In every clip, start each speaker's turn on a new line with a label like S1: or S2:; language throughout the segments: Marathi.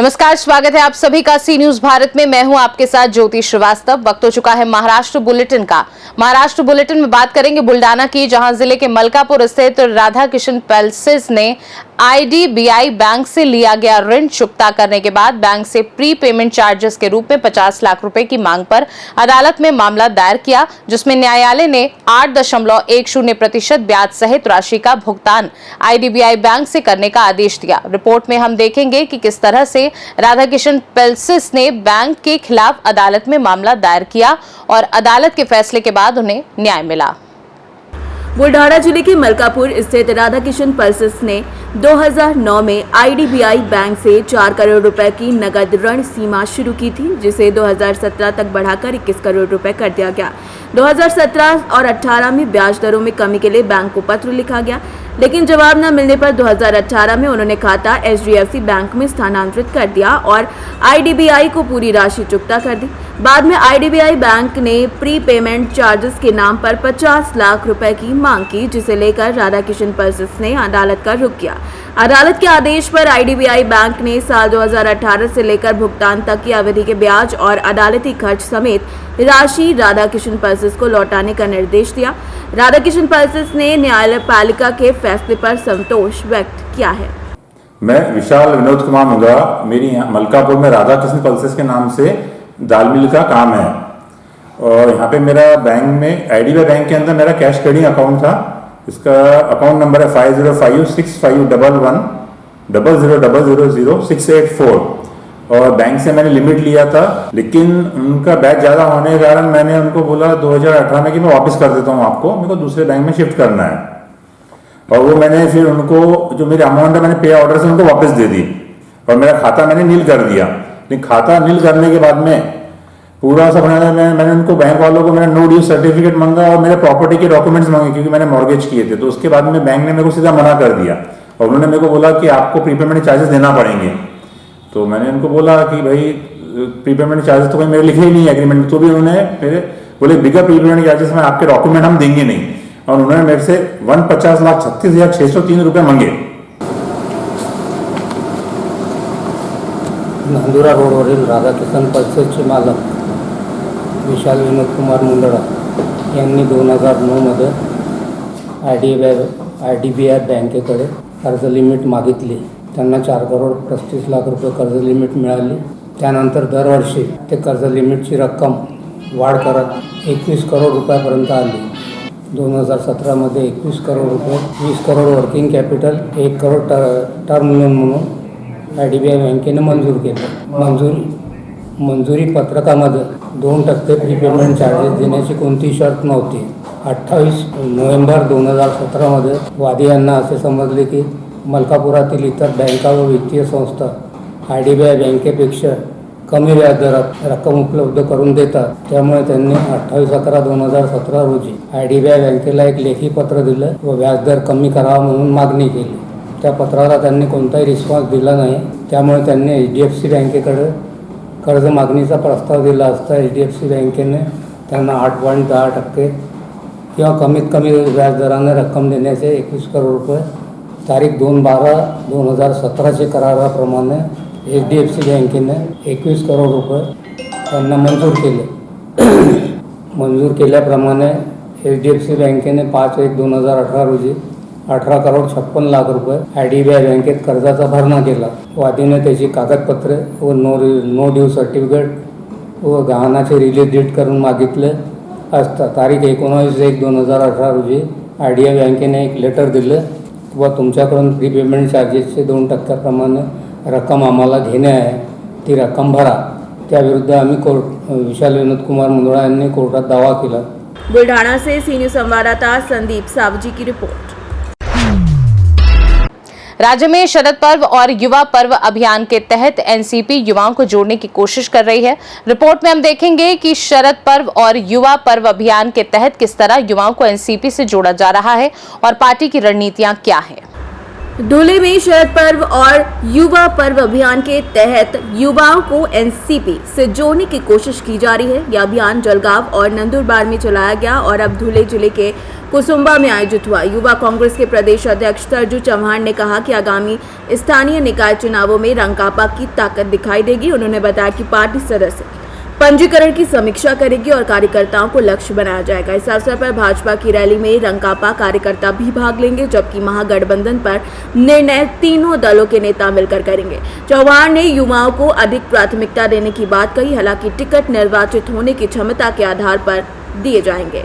S1: नमस्कार, स्वागत है आप सभी का सी न्यूज भारत में। मैं हूं आपके साथ ज्योति श्रीवास्तव। वक्त हो चुका है महाराष्ट्र बुलेटिन का। महाराष्ट्र बुलेटिन में बात करेंगे बुल्डाना की, जहां जिले के मलकापुर स्थित राधा किशन पैलेसेस ने आईडीबीआई बैंक से लिया गया ऋण चुकता करने के बाद बैंक से प्री पेमेंट चार्जेस के रूप में 50 लाख रुपए की मांग पर अदालत में मामला दायर किया, जिसमें न्यायालय ने 8.10% ब्याज सहित राशि का भुगतान आईडीबीआई बैंक से करने का आदेश दिया। रिपोर्ट में हम देखेंगे कि किस तरह से राधा किशन पैलेसेस ने बैंक के खिलाफ अदालत में मामला दायर किया और अदालत के फैसले के बाद उन्हें न्याय मिला।
S2: बुल्ढाना जिले के मलकापुर स्थित राधा किशन पैलेसेस ने 2009 में आईडीबीआई बैंक से 4 करोड़ रुपए की नगद ऋण सीमा शुरू की थी, जिसे 2017 तक बढ़ाकर 21 करोड़ रुपए कर दिया गया। 2017 और 18 में ब्याज दरों में कमी के लिए बैंक को पत्र लिखा गया, लेकिन जवाब न मिलने पर 2018 में उन्होंने खाता एचडीएफसी बैंक में स्थानांतरित कर दिया और आईडीबीआई को पूरी राशि चुकता कर दी। बाद में आईडीबीआई बैंक ने प्री पेमेंट चार्जेस के नाम पर 50 लाख रुपए की मांग की, जिसे लेकर राधा किशन पैलेसेस ने अदालत का रुख किया। अदालत के आदेश पर आईडीबीआई बैंक ने साल 2018 से लेकर भुगतान तक की अवधि के ब्याज और अदालती खर्च समेत राशि राधा किशन पैलेसेस को लौटाने का निर्देश दिया। राधा किशन पैलेसेस ने न्यायपालिका के फैसले पर संतोष व्यक्त किया है।
S3: मैं विशाल विनोद कुमार मुंद्रा, मेरी मलकापुर में राधा किशन पैलेसेस के नाम से दाल मिल का काम है और यहाँ पे मेरा बैंक में आईडीबीआई बैंक के अंदर मेरा कैश ट्रेडिंग अकाउंट था। इसका अकाउंट नंबर है 50565100000684 और बैंक से मैंने लिमिट लिया था, लेकिन उनका ब्याज ज़्यादा होने के कारण मैंने उनको बोला 2018 में कि मैं वापस कर देता हूँ आपको, मेरे को दूसरे बैंक में शिफ्ट करना है। और वो मैंने फिर उनको जो मेरी अमाउंट है मैंने पे ऑर्डर से उनको वापस दे दी और मेरा खाता मैंने नील कर दिया। लेकिन खाता नील करने के बाद में पूरा सब मैंने उनको बैंक वालों को मेरा नो ड्यू सर्टिफिकेट मांगा और मेरे प्रॉपर्टी के डॉक्यूमेंट्स मांगे, क्योंकि मैंने मॉर्गेज किए थे। तो उसके बाद में बैंक ने मेरे को सीधा मना कर दिया और उन्होंने मेरे को बोला कि आपको प्रीपेमेंट चार्जेस देना पड़ेंगे। तो मैंने उनको बोला कि भाई प्रीपेमेंट चार्जेस तो कोई मेरे लिखे ही नहीं है एग्रीमेंट में। तो भी उन्होंने फिर बोले बिगर प्रीपेमेंट चार्जेस में आपके डॉक्यूमेंट हम देंगे नहीं, और उन्होंने मेरे से 1,50,36,603 रुपये मांगे।
S4: नांदुरा रोडवरील राधा किशन पैलेसेसचे मालक विशाल विनोद कुमार मुंदडा यांनी 2009 मध्ये आयडीबीआय बँकेकडे कर्ज लिमिट मागितली। त्यांना 4 करोड 35 लाख रुपये कर्ज लिमिट मिळाली। त्यानंतर दरवर्षी ते कर्ज लिमिटची रक्कम वाढ करत 21 करोड रुपयापर्यंत आली। 2017 मध्ये 21 करोड रुपये, 20 crore working capital, 1 crore term loan म्हणून आयडीबीआय बँकेने मंजूर केलं। मंजुरी पत्रकामध्ये 2% प्रीपेमेंट चार्जेस देण्याची कोणतीही शर्त नव्हती। 28 नोव्हेंबर 2017 मध्ये वादी यांना असे समजले की मलकापुरातील इतर बँका व वित्तीय संस्था आयडीबीआय बँकेपेक्षा कमी व्याजदरात रक्कम उपलब्ध करून देतात। त्यामुळे त्यांनी 28/11/2017 रोजी आयडीबीआय बँकेला एक लेखी पत्र दिलं व व्याजदर कमी करावा म्हणून मागणी केली। त्या पत्राला त्यांनी कोणताही रिस्पॉन्स दिला नाही। त्यामुळे त्यांनी एचडीएफसी बँकेकडे कर्ज मागणीचा प्रस्ताव दिला असता एचडीएफसी बँकेने त्यांना 8.10% किंवा कमीत कमी व्याजदराने रक्कम देण्याचे 21 करोड रुपये तारीख 2/12/2017 कराराप्रमाणे एचडीएफसी बँकेने 21 करोड रुपये त्यांना मंजूर केले। मंजूर केल्याप्रमाणे एचडीएफसी बँकेने 5/1/2018 रोजी 18 करोड 56 लाख रुपये आयडीबीआय बँकेत कर्जाचा भरणा केला। वादीने त्याची कागदपत्रे व नो ड्यू सर्टिफिकेट व गहाणाचे रिलीज डेट करून मागितले असता तारीख 19/1/2018 रोजी आयडीबीआय बँकेने एक लेटर दिले व तुमच्याकडून प्रीपेमेंट चार्जेसचे 2% रक्कम आम्हाला घेणे आहे, ती रक्कम भरा। त्याविरुद्ध आम्ही विशाल विनोद कुमार मुंदडा यांनी कोर्टात दावा केला।
S2: बुल्ढाना से सी न्यूज संवाददाता संदीप सावजी की रिपोर्ट।
S1: राज्य में शरद पर्व और युवा पर्व अभियान के तहत एनसीपी युवाओं को जोड़ने की कोशिश कर रही है। रिपोर्ट में हम देखेंगे कि शरद पर्व और युवा पर्व अभियान के तहत किस तरह युवाओं को एनसीपी से जोड़ा जा रहा है और पार्टी की रणनीतियां क्या हैं।
S2: धुले में शरद पर्व और युवा पर्व अभियान के तहत युवाओं को एनसीपी से जोड़ने की कोशिश की जा रही है। यह अभियान जलगांव और नंदुरबार में चलाया गया और अब धुले जिले के कुसुम्बा में आयोजित हुआ। युवा कांग्रेस के प्रदेश अध्यक्ष तरजू चौहान ने कहा कि आगामी स्थानीय निकाय चुनावों में रंकापा की ताकत दिखाई देगी। उन्होंने बताया कि पार्टी सदस्य पंजीकरण की समीक्षा करेगी और कार्यकर्ताओं को लक्ष्य बनाया जाएगा। इस अवसर पर भाजपा की रैली में रंकापा कार्यकर्ता भी भाग लेंगे, जबकि महागठबंधन पर निर्णय तीनों दलों के नेता मिलकर करेंगे। चौहान ने युवाओं को अधिक प्राथमिकता देने की बात कही। हालांकि टिकट निर्वाचित होने की क्षमता के आधार पर दिए जाएंगे।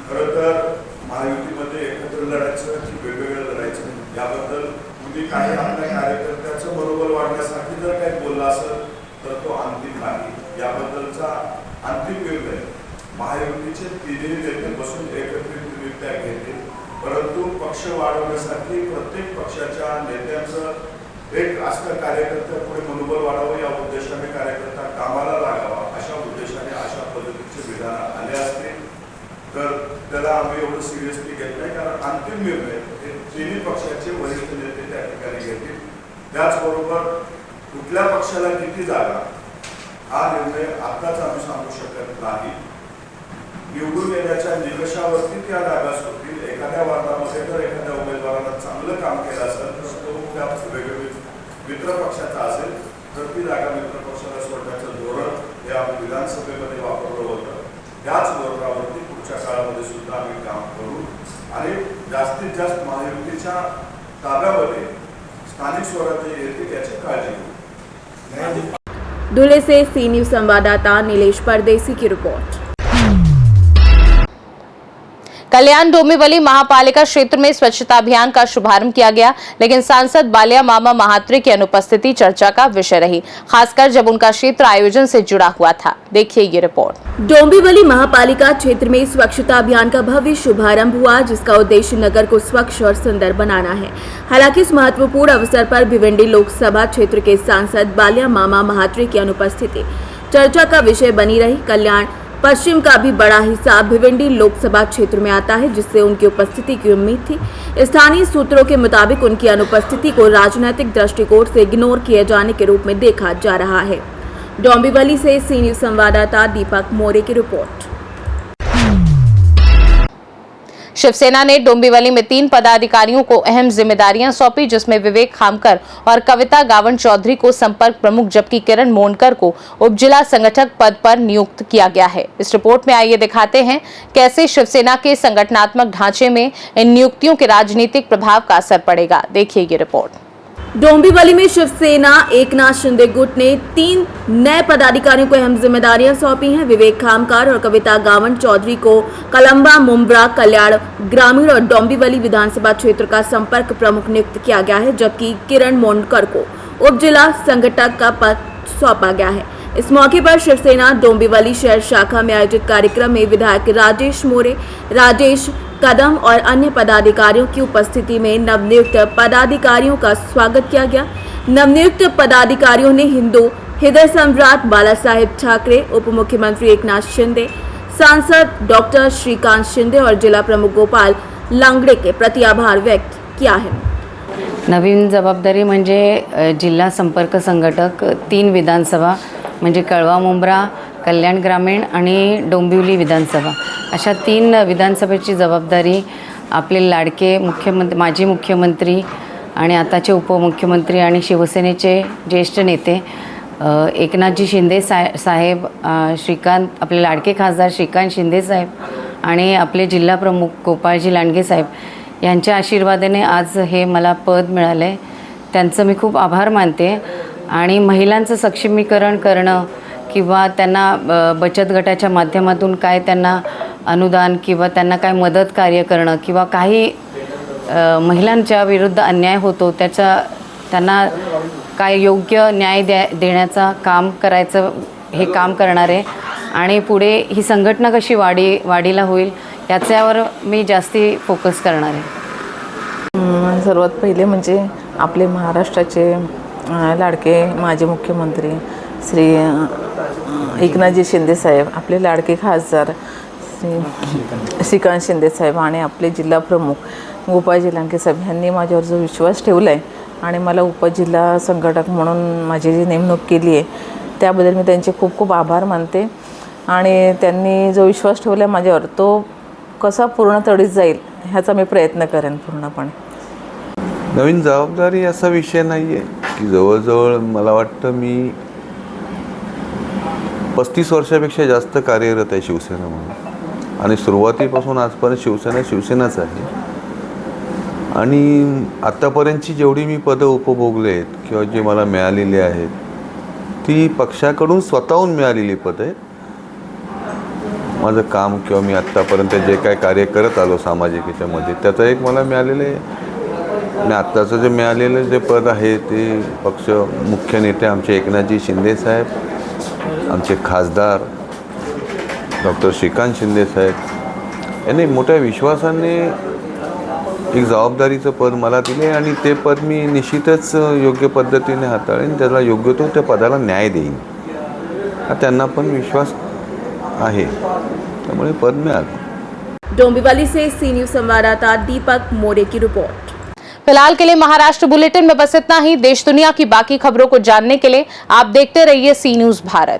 S5: खरं तर महायुतीमध्ये एकत्र लढायचं की वेगवेगळं लढायचं याबद्दल तुम्ही काही आपल्या कार्यकर्त्याचं मनोबल वाढण्यासाठी जर काही बोलला असेल तर तो अंतिम नाही। याबद्दलचा अंतिम निर्णय महायुतीचे तिन्ही नेते बसून एकत्रितरित्या घेतील, परंतु पक्ष वाढवण्यासाठी प्रत्येक पक्षाच्या नेत्यांचं एक असं कार्यकर्त्यापुढे मनोबल वाढावं या उद्देशाने कार्यकर्ता कामाला लागावा अशा उद्देशाने अशा पद्धतीचे विधान आले असते तर त्याला आम्ही एवढं सिरियसली घेत नाही, कारण अंतिम निर्णय हे तिन्ही पक्षाचे वरिष्ठ नेते त्या ठिकाणी घेतील। त्याचबरोबर कुठल्या पक्षाला किती जागा हा निर्णय आताच आम्ही सांगू शकत नाही। निवडून येण्याच्या निकषावरती त्या जागा सोडतील। एखाद्या वार्डामध्ये जर एखाद्या उमेदवाराला चांगलं काम केलं असेल तर तो त्या वेगवेगळ्या मित्र पक्षाचा असेल तर ती जागा मित्र पक्षाला सोडण्याचं धोरण हे आम्ही विधानसभेमध्ये वापरलं होतं। त्याच धोरणावरती पुढच्या काळामध्ये सुद्धा आम्ही काम करू आणि जास्तीत जास्त महायुतीच्या ताब्यामध्ये स्थानिक स्वराज्य येतील याची काळजी घेऊ।
S2: धुले से सी न्यूज संवाददाता नीलेश परदेसी की रिपोर्ट।
S1: कल्याण डोंबिवली महापालिका क्षेत्र में स्वच्छता अभियान का शुभारंभ किया गया, लेकिन सांसद बालिया मामा महात्रे की अनुपस्थिति चर्चा का विषय रही, खासकर जब उनका क्षेत्र आयोजन से जुड़ा हुआ था। देखिए ये रिपोर्ट।
S2: डोंबिवली महापालिका क्षेत्र में स्वच्छता अभियान का भव्य शुभारंभ हुआ, जिसका उद्देश्य नगर को स्वच्छ और सुंदर बनाना है। हालांकि इस महत्वपूर्ण अवसर पर भिवंडी लोकसभा क्षेत्र के सांसद बालिया मामा महात्रे की अनुपस्थिति चर्चा का विषय बनी रही। कल्याण पश्चिम का भी बड़ा हिस्सा भिवंडी लोकसभा क्षेत्र में आता है, जिससे उनकी उपस्थिति की उम्मीद थी। स्थानीय सूत्रों के मुताबिक उनकी अनुपस्थिति को राजनीतिक दृष्टिकोण से इग्नोर किए जाने के रूप में देखा जा रहा है। डोंबिवली से सी न्यूज संवाददाता दीपक मोरे की रिपोर्ट।
S1: शिवसेना ने डोंबिवली में 3 पदाधिकारियों को अहम जिम्मेदारियां सौंपी, जिसमें विवेक खामकर और कविता गावन चौधरी को संपर्क प्रमुख, जबकि किरण मोनकर को उपजिला संगठक पद पर नियुक्त किया गया है। इस रिपोर्ट में आइए दिखाते हैं कैसे शिवसेना के संगठनात्मक ढांचे में इन नियुक्तियों के राजनीतिक प्रभाव का असर पड़ेगा। देखिए ये रिपोर्ट।
S2: डोंबिवली में शिवसेना एकनाथ शिंदे गुट ने 3 नए पदाधिकारियों को अहम जिम्मेदारियां सौंपी हैं। विवेक खामकर और कविता गावन चौधरी को कलम्बा, मुंब्रा, कल्याण ग्रामीण और डोंबिवली विधानसभा क्षेत्र का संपर्क प्रमुख नियुक्त किया गया है, जबकि किरण मोनकर को उप जिला संगठक का पद सौंपा गया है। इस मौके पर शिवसेना डोंबिवली शहर शाखा में आयोजित कार्यक्रम में विधायक राजेश मोरे, राजेश कदम और अन्य पदाधिकारियों की उपस्थिति में नवनियुक्त पदाधिकारियों का स्वागत किया गया। नवनियुक्त पदाधिकारियों ने हिंदू हृदय सम्राट बाला साहेब ठाकरे, उप मुख्यमंत्री एकनाथ शिंदे, सांसद डॉक्टर श्रीकांत शिंदे और जिला प्रमुख गोपाल लांगड़े के प्रति आभार व्यक्त किया है।
S6: नवीन जबाबदारी म्हणजे जिल्हा संपर्क संघटक 3 विधानसभा म्हणजे कळवा, मुंब्रा, कल्याण ग्रामीण आणि डोंबिवली विधानसभा अशा 3 विधानसभेची जबाबदारी आपले लाडके मुख्यमंत्री, माजी मुख्यमंत्री आणि आताचे उपमुख्यमंत्री आणि शिवसेनेचे ज्येष्ठ नेते एकनाथजी शिंदे साहेब, श्रीकांत, आपले लाडके खासदार श्रीकांत शिंदे साहेब आणि आपले जिल्हा प्रमुख गोपाळजी लांडगे साहेब यांच्या आशीर्वादाने आज हे मला पद मिळाले। त्यांचं मी खूप आभार मानते। आणि महिलांचं सक्षमीकरण करणं किंवा त्यांना बचत गटाच्या माध्यमातून काय त्यांना अनुदान किंवा त्यांना काय मदत कार्य करणं किंवा काही महिलांच्या विरुद्ध अन्याय होतो त्याचा त्यांना काय योग्य न्याय देण्याचा काम करायचं हे काम करणार आहे आणि पुढे ही संघटना कशी वाढीला होईल याच्यावर मी जास्ती फोकस करणार आहे।
S7: सर्वात पहिले म्हणजे आपले महाराष्ट्राचे लाडके माजी मुख्यमंत्री श्री एकनाथजी शिंदेसाहेब, आपले लाडके खासदार श्रीकांत शिंदेसाहेब आणि आपले जिल्हा प्रमुख गोपाळजी लांडगे साहेब यांनी माझ्यावर जो विश्वास ठेवला आहे आणि मला उपजिल्हा संघटक म्हणून माझी जी नेमणूक केली आहे त्याबद्दल मी त्यांचे खूप खूप आभार मानते आणि त्यांनी जो विश्वास ठेवला आहे माझ्यावर तो कसा पूर्ण तडीत जाईल ह्याचा मी प्रयत्न करेन पूर्णपणे.
S8: नवीन जबाबदारी असा विषय नाही आहे की जवळजवळ मला वाटतं मी 35 वर्षापेक्षा जास्त कार्यरत आहे शिवसेना म्हणून आणि सुरुवातीपासून आजपर्यंत शिवसेनाच आहे आणि आत्तापर्यंतची जेवढी मी पदं उपभोगले आहेत किंवा जे मला मिळालेली आहेत ती पक्षाकडून स्वतःहून मिळालेली पदं आहेत. माझं काम किंवा मी आत्तापर्यंत जे काय कार्य करत आलो सामाजिक याच्यामध्ये त्याचं एक मला मिळालेलं आहे आणि आत्ताचं जे मिळालेलं जे पद आहे ते पक्ष मुख्य नेते आमचे एकनाथजी शिंदेसाहेब, आमचे खासदार डॉक्टर श्रीकांत शिंदेसाहेब यांनी मोठ्या विश्वासाने एक जबाबदारीचं पद मला दिले आणि ते पद मी निश्चितच योग्य पद्धतीने हाताळेन, त्याला योग्य तो त्या पदाला न्याय देईन हा त्यांना पण विश्वास आहे, त्यामुळे पद मिळालं.
S2: डोंबिवली से सी न्यूज़ संवाददाता दीपक मोरे की रिपोर्ट.
S1: फिलहाल के लिए महाराष्ट्र बुलेटिन में बस इतना ही. देश दुनिया की बाकी खबरों को जानने के लिए आप देखते रहिए सी न्यूज़ भारत.